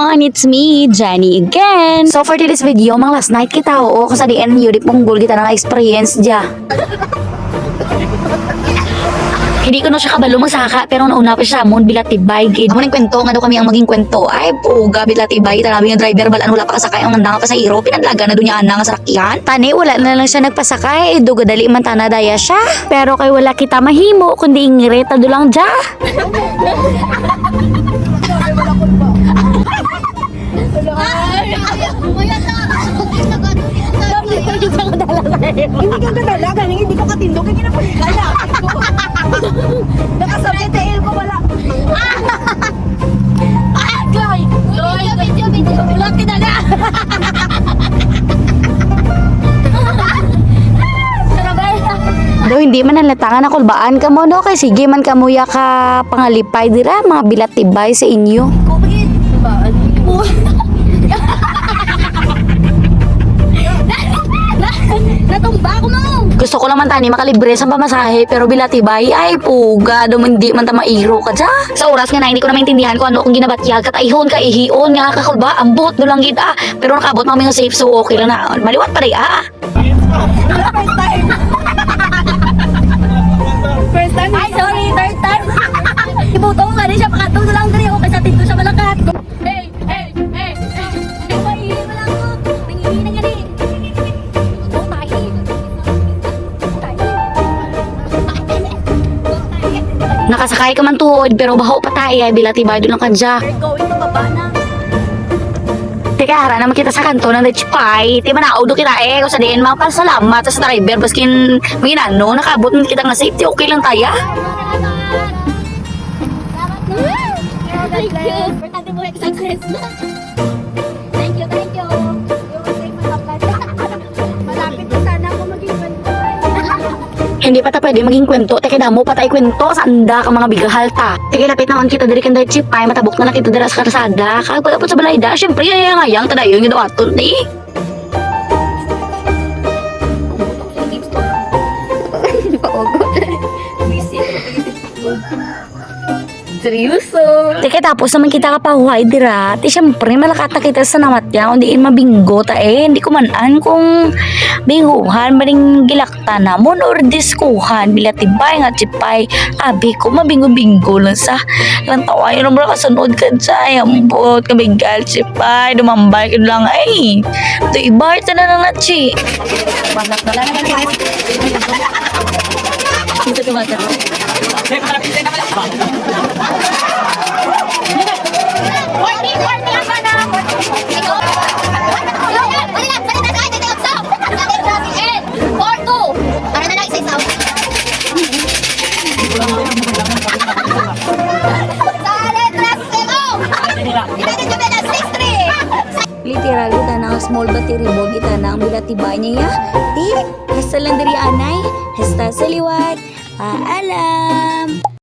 everyone! It's me, Jenny again! So for today's video, mga last night kita oo, kung sa diyan yun punggol kita ng experience dya. Hindi ko na siya kabalo magsaka, pero nauna pa siya amon bilatibay. Amo ning kwento nga daw kami ang maging kwento. Ay puga bilatibay, tanabi nga driver balan wala pa kasakay ang nandang pa sa iro, pinadlaga na dunya ana nga sakyan. Tani wala na lang siya nagpasakay, duga dali man tana daya siya. Pero kay wala kita mahimo kundi ingireta do lang dya. Hindi ka kadalaga, hindi ko katindog, hindi na paligaya. Nakasabit tail ko wala. Video. Laki na na. Do hindi man nalatangan ako kulbaan ka mo no kay sige man kamuya ka pangalipay dira mga bilatibay sa inyo. Kubigit. Natumba ako mo. Gusto ko naman tani makalibre sa pamasahe pero bilatibay ay puga do hindi man ta mairo ka dya. Sa oras nga na hindi ko na maintindihan kung ano akong ginabatyag kat ihon ka ihion nga kakulba ambot do lang gid pero nakabot mga safe so okay lang na maliwat pa rin First time. Ay, sorry, third time. Ibutong nga rin siya, pakatong lang rin ako kasi tito siya malakat. Hey. Pahihin mo lang ako. Nangihin na nga rin. Ibutong tayo. Nakasakay ka man tuod pero baho pa tayo ay bilatibay do lang ka dya. We're going to baba na. Teka, hara naman kita sa kanto ng Lechpay. Di ba naudo kita kung sa diin mga pasalamat sa driver. Baskin, may inano, nakabot na kita nga safety. Okay lang tayo. Thank you. Importante mo yung success na. Thank you. You will take my supply. Malapit na sana ako maging bantoy. Hindi pa ta pwede maging kwento. Teka, damo pa tayo kwento. Sanda ka mga bigahal ta. Teka, lapit naman kita dari kang Lechpay. Matabok na lang kita dara sa karsada. Kagpagapot sa balayda. Siyempre, ngayang tadayon yung dawaton eh. Seryoso? Teka, tapos naman kita kapahuhay dira. Ti siyempre, malakata kita sa namat niya. Kung diin mabinggo ta eh. Hindi ko manan kung binguhan, maring gilakta namon or diskuhan. Bilatibay nga chipay. Abi ko, mabingo-bingo lang sa lantawa. Yun ang kasunod ka dyan. Ambot, kabigal, chipay. Dumambay ka lang. Ay, ito ibar ta na lang na, chi. Wala naman guys. Ito tumataro. Literal kita ng small battery bog kita na ang bilatibay niya. Di, hasta lang dari anay, hasta sa liwat. Paalam!